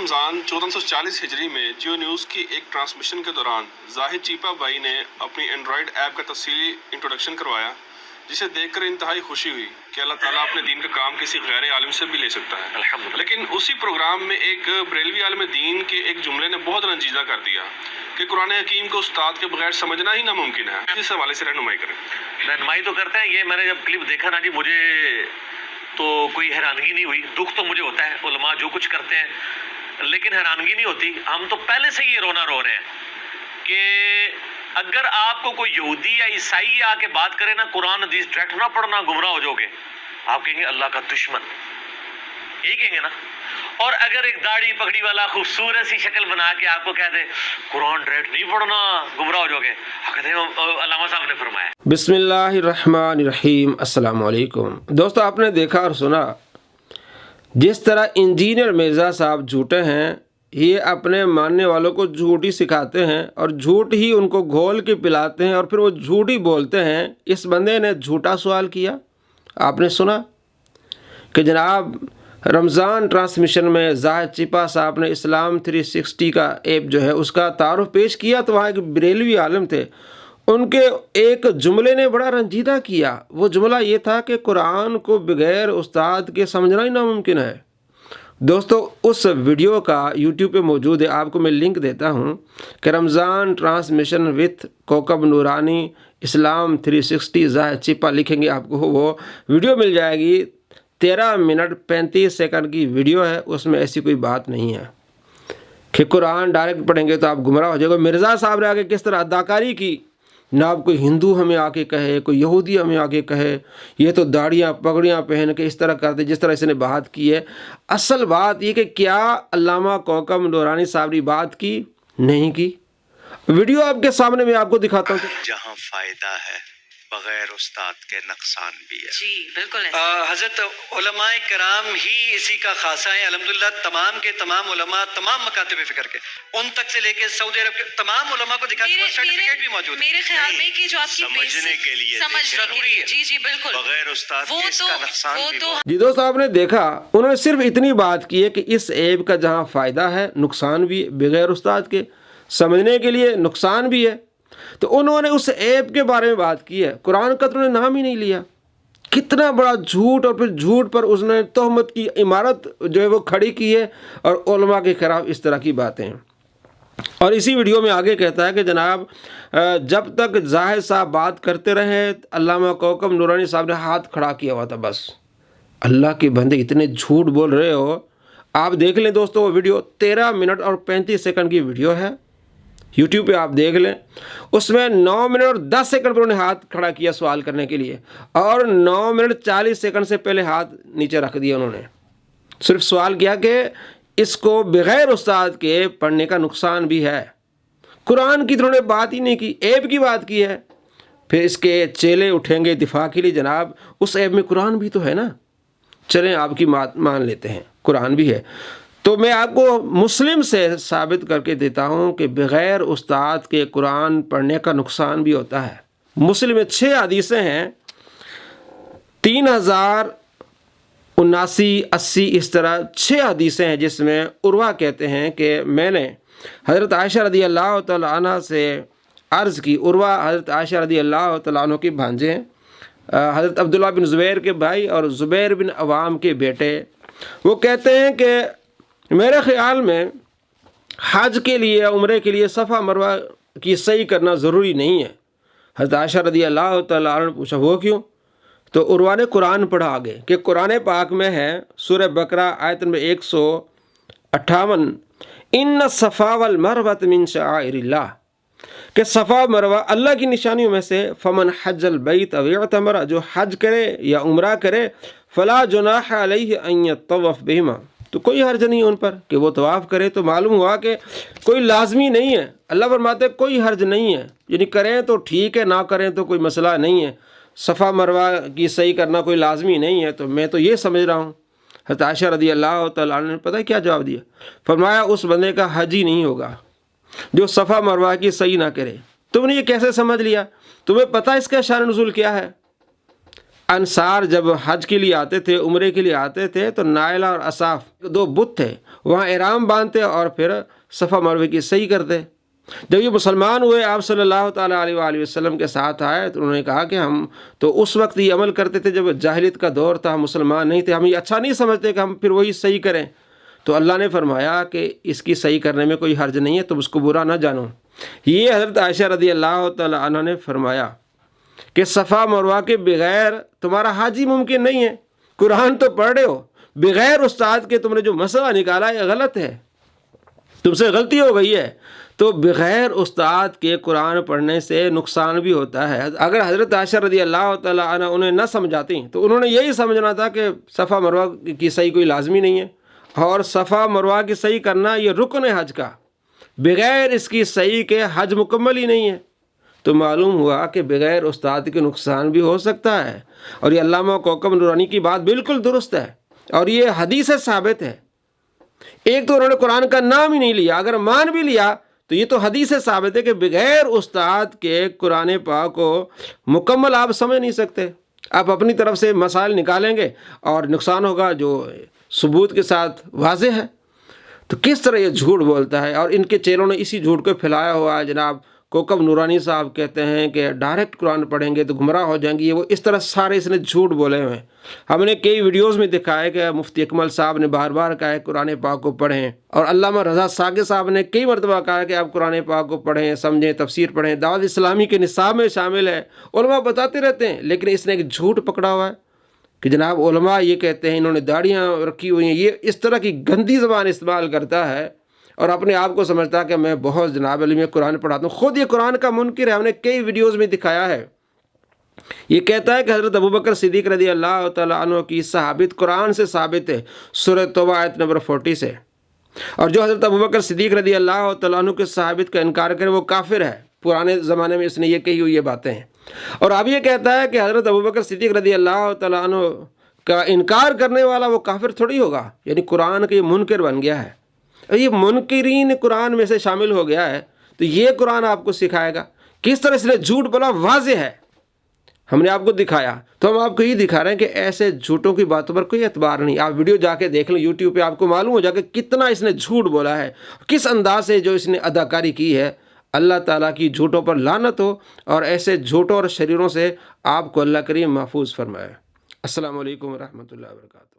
رمضان 1440 ہجری میں جیو نیوز کی ایک ٹرانسمیشن کے دوران زاہد چیپا بھائی نے اپنی اینڈرائیڈ ایپ کا تفصیلی انٹروڈکشن کروایا، جسے دیکھ کر انتہائی خوشی ہوئی کہ اللہ تعالیٰ اپنے دین کا کام کسی غیر عالم سے بھی لے سکتا ہے۔ لیکن اسی پروگرام میں ایک بریلوی عالم دین کے ایک جملے نے بہت رنجیدہ کر دیا کہ قرآن حکیم کو استاد کے بغیر سمجھنا ہی ناممکن ہے۔ اس حوالے سے رہنمائی کریں۔ رہنمائی تو کرتے ہیں، یہ میں نے جب کلپ دیکھا نا جی، مجھے تو کوئی حیرانگی نہیں ہوئی۔ دکھ تو مجھے ہوتا ہے، علماء جو کچھ کرتے ہیں، لیکن حیرانگی نہیں ہوتی۔ ہم تو پہلے سے یہ رونا رو رہے ہیں کہ اگر آپ کو کوئی یہودی یا عیسائی آ کے بات کرے نا، قرآن حدیث ڈائریکٹ نہ پڑھنا، گمراہ ہو جاؤ گے، آپ کہیں گے اللہ کا دشمن، یہی کہیں گے نا۔ اور اگر ایک داڑھی پگڑی والا خوبصورت سی شکل بنا کے آپ کو کہہ دے قرآن ڈائریکٹ نہیں پڑھنا، گمراہ ہو جاؤ گے، کہتے ہیں علامہ صاحب نے فرمایا۔ بسم اللہ الرحمن الرحیم۔ السلام علیکم دوستو، آپ نے دیکھا اور سنا جس طرح انجینئر مرزا صاحب جھوٹے ہیں، یہ اپنے ماننے والوں کو جھوٹ ہی سکھاتے ہیں اور جھوٹ ہی ان کو گھول کے پلاتے ہیں اور پھر وہ جھوٹ ہی بولتے ہیں۔ اس بندے نے جھوٹا سوال کیا، آپ نے سنا کہ جناب رمضان ٹرانسمیشن میں زاہد چیپا صاحب نے اسلام 360 کا ایپ جو ہے اس کا تعارف پیش کیا، تو وہاں ایک بریلوی عالم تھے، ان کے ایک جملے نے بڑا رنجیدہ کیا۔ وہ جملہ یہ تھا کہ قرآن کو بغیر استاد کے سمجھنا ہی ناممکن ہے۔ دوستو اس ویڈیو کا یوٹیوب پہ موجود ہے، آپ کو میں لنک دیتا ہوں کہ رمضان ٹرانسمیشن وتھ کوکب نورانی اسلام 360 زاہد چیپا لکھیں گے، آپ کو وہ ویڈیو مل جائے گی۔ 13 منٹ 35 سیکنڈ کی ویڈیو ہے، اس میں ایسی کوئی بات نہیں ہے کہ قرآن ڈائریکٹ پڑھیں گے تو آپ گمراہ ہو جائے گا۔ مرزا صاحب نے آگے کس طرح اداکاری کی، نہ آپ کوئی ہندو ہمیں آ کے کہے، کوئی یہودی ہمیں آ کے کہے یہ تو داڑیاں پگڑیاں پہن کے اس طرح کرتے جس طرح اس نے بات کی ہے۔ اصل بات یہ کہ کیا علامہ کوکب نورانی صاحب نے بات کی؟ نہیں کی۔ ویڈیو آپ کے سامنے میں آپ کو دکھاتا ہوں۔ جہاں فائدہ ہے بغیر استاد کے نقصان بھی ہے۔ جی بالکل حضرت علماء کرام ہی اسی کا خاصہ ہے الحمدللہ۔ تمام کے تمام علماء تمام مکاتب فکر کے، ان تک سے لے کے سعودی عرب کے تمام علماء کو دکھا کے سرٹیفکیٹ بھی موجود ہے۔ میرے خیال میں کہ جو آپ کی سمجھنے کے لیے ضروری ہے، جی جی بالکل، بغیر استاد کے اس کا نقصان بھی ہے۔ جی دوست، آپ نے دیکھا انہوں نے صرف اتنی بات کی ہے کہ اس ایپ کا جہاں فائدہ ہے نقصان بھی ہے، بغیر استاد کے سمجھنے کے لیے نقصان بھی ہے۔ تو انہوں نے اس ایپ کے بارے میں بات کی ہے، قرآن کا تو انہوں نے نام ہی نہیں لیا۔ کتنا بڑا جھوٹ، اور پھر جھوٹ پر اس نے تہمت کی عمارت جو ہے وہ کھڑی کی ہے، اور علماء کے خلاف اس طرح کی باتیں۔ اور اسی ویڈیو میں آگے کہتا ہے کہ جناب جب تک زاہد صاحب بات کرتے رہے، علامہ کوکب نورانی صاحب نے ہاتھ کھڑا کیا ہوا تھا۔ بس اللہ کے بندے اتنے جھوٹ بول رہے ہو، آپ دیکھ لیں دوستو وہ ویڈیو 13 منٹ اور 35 سیکنڈ کی ویڈیو ہے، یوٹیوب پہ آپ دیکھ لیں۔ اس میں 9 منٹ اور 10 سیکنڈ پر انہیں ہاتھ کھڑا کیا سوال کرنے کے لیے، اور 9 منٹ 40 سیکنڈ سے پہلے ہاتھ نیچے رکھ دیا انہوں نے۔ صرف سوال کیا کہ اس کو بغیر استاد کے پڑھنے کا نقصان بھی ہے۔ قرآن کی انہوں نے بات ہی نہیں کی، ایپ کی بات کی ہے۔ پھر اس کے چیلے اٹھیں گے دفاع کے لیے، جناب اس ایپ میں قرآن بھی تو ہے نا، چلیں آپ کی بات مان لیتے ہیں، قرآن بھی ہے۔ تو میں آپ کو مسلم سے ثابت کر کے دیتا ہوں کہ بغیر استاد کے قرآن پڑھنے کا نقصان بھی ہوتا ہے۔ مسلم میں 6 حدیثیں ہیں، 3079 80 اس طرح 6 حدیثیں ہیں، جس میں عروہ کہتے ہیں کہ میں نے حضرت عائشہ رضی اللہ تعالیٰ عنہ سے عرض کی۔ عروہ حضرت عائشہ رضی اللہ تعالیٰ عنہ کے بھانجے ہیں، حضرت عبداللہ بن زبیر کے بھائی اور زبیر بن عوام کے بیٹے۔ وہ کہتے ہیں کہ میرے خیال میں حج کے لیے، عمرے کے لیے صفا مروہ کی سعی کرنا ضروری نہیں ہے۔ حضرت عائشہ رضی اللہ تعالیٰ عنہ نے پوچھا وہ کیوں؟ تو عروہ نے قرآن پڑھا آگے کہ قرآن پاک میں ہے سورہ بقرہ آیت نمبر 158، ان الصفا والمروۃ من شعائر اللہ، کہ صفا مروہ اللہ کی نشانیوں میں سے، فمن حج البیت او اعتمر، جو حج کرے یا عمرہ کرے، فلا جناح علیہ ان یطوف بہما، تو کوئی حرج نہیں ان پر کہ وہ طواف کرے۔ تو معلوم ہوا کہ کوئی لازمی نہیں ہے، اللہ فرماتے ہیں کوئی حرج نہیں ہے، یعنی کریں تو ٹھیک ہے، نہ کریں تو کوئی مسئلہ نہیں ہے، صفا مروہ کی صحیح کرنا کوئی لازمی نہیں ہے۔ تو میں تو یہ سمجھ رہا ہوں۔ حضرت عائشہ رضی اللہ تعالیٰ عنہ نے پتہ ہے کیا جواب دیا؟ فرمایا اس بندے کا حج ہی نہیں ہوگا جو صفا مروہ کی صحیح نہ کرے۔ تم نے یہ کیسے سمجھ لیا؟ تمہیں پتہ اس کا شان نزول کیا ہے؟ انصار جب حج کے لیے آتے تھے، عمرے کے لیے آتے تھے، تو نائلہ اور اصاف 2 بت تھے، وہاں احرام باندھتے اور پھر صفا مروے کی صحیح کرتے۔ جب یہ مسلمان ہوئے، آپ صلی اللہ تعالیٰ علیہ وآلہ وسلم کے ساتھ آئے تو انہوں نے کہا کہ ہم تو اس وقت یہ عمل کرتے تھے جب جاہلیت کا دور تھا، ہم مسلمان نہیں تھے، ہم یہ اچھا نہیں سمجھتے کہ ہم پھر وہی صحیح کریں۔ تو اللہ نے فرمایا کہ اس کی صحیح کرنے میں کوئی حرج نہیں ہے، تم اس کو برا نہ جانو۔ یہ حضرت عائشہ رضی اللہ تعالیٰ عنہ نے فرمایا کہ صفا مروہ کے بغیر تمہارا حج ہی ممکن نہیں ہے۔ قرآن تو پڑھ رہے ہو، بغیر استاد کے تم نے جو مسئلہ نکالا یہ غلط ہے، تم سے غلطی ہو گئی ہے۔ تو بغیر استاد کے قرآن پڑھنے سے نقصان بھی ہوتا ہے۔ اگر حضرت عائشہ رضی اللہ تعالیٰ عنہ انہیں نہ سمجھاتی تو انہوں نے یہی سمجھنا تھا کہ صفا مروہ کی صحیح کوئی لازمی نہیں ہے، اور صفا مروہ کی صحیح کرنا یہ رکن ہے حج کا، بغیر اس کی صحیح کے حج مکمل ہی نہیں ہے۔ تو معلوم ہوا کہ بغیر استاد کے نقصان بھی ہو سکتا ہے، اور یہ علامہ کوکب نورانی کی بات بالکل درست ہے، اور یہ حدیث سے ثابت ہے۔ ایک تو انہوں نے قرآن کا نام ہی نہیں لیا، اگر مان بھی لیا تو یہ تو حدیث سے ثابت ہے کہ بغیر استاد کے قرآن پاک کو مکمل آپ سمجھ نہیں سکتے۔ آپ اپنی طرف سے مسائل نکالیں گے اور نقصان ہوگا جو ثبوت کے ساتھ واضح ہے۔ تو کس طرح یہ جھوٹ بولتا ہے، اور ان کے چیلوں نے اسی جھوٹ کو پھیلایا ہوا ہے۔ جناب کوکب نورانی صاحب کہتے ہیں کہ ڈائریکٹ قرآن پڑھیں گے تو گمراہ ہو جائیں گے، یہ وہ اس طرح سارے اس نے جھوٹ بولے ہوئے ہیں۔ ہم نے کئی ویڈیوز میں دکھایا کہ مفتی اکمل صاحب نے بار بار کہا ہے قرآن پاک کو پڑھیں، اور علامہ رضا ثاقب صاحب نے کئی مرتبہ کہا کہ آپ قرآن پاک کو پڑھیں، سمجھیں، تفسیر پڑھیں، دعوت اسلامی کے نصاب میں شامل ہے، علماء بتاتے رہتے ہیں۔ لیکن اس نے ایک جھوٹ پکڑا ہوا ہے کہ جناب علماء یہ کہتے ہیں، انہوں نے داڑیاں رکھی ہوئی ہیں، یہ اس طرح کی گندی زبان استعمال کرتا ہے، اور اپنے آپ کو سمجھتا ہے کہ میں بہت جناب علم قرآن پڑھاتا ہوں۔ خود یہ قرآن کا منکر ہے، ہم نے کئی ویڈیوز میں دکھایا ہے۔ یہ کہتا ہے کہ حضرت ابوبکر صدیق رضی اللہ تعالیٰ عنہ کی صحابت قرآن سے ثابت ہے، سورہ توبہ آیت نمبر 40 سے، اور جو حضرت ابوبکر صدیق رضی اللہ تعالیٰ عنہ کے صحابت کا انکار کرے وہ کافر ہے۔ پرانے زمانے میں اس نے یہ کہی ہوئی یہ باتیں ہیں، اور اب یہ کہتا ہے کہ حضرت ابوبکر صدیق رضی اللہ تعالیٰ عنہ کا انکار کرنے والا وہ کافر تھوڑی ہوگا، یعنی قرآن کا یہ منکر بن گیا ہے، یہ منکرین قرآن میں سے شامل ہو گیا ہے۔ تو یہ قرآن آپ کو سکھائے گا کس طرح اس نے جھوٹ بولا، واضح ہے، ہم نے آپ کو دکھایا۔ تو ہم آپ کو یہ دکھا رہے ہیں کہ ایسے جھوٹوں کی باتوں پر کوئی اعتبار نہیں۔ آپ ویڈیو جا کے دیکھ لیں یوٹیوب پہ، آپ کو معلوم ہو جائے کہ کتنا اس نے جھوٹ بولا ہے، کس انداز سے جو اس نے اداکاری کی ہے۔ اللہ تعالیٰ کی جھوٹوں پر لعنت ہو، اور ایسے جھوٹوں اور شریروں سے آپ کو اللہ کریم محفوظ فرمائے۔ السلام علیکم ورحمۃ اللہ وبرکاتہ۔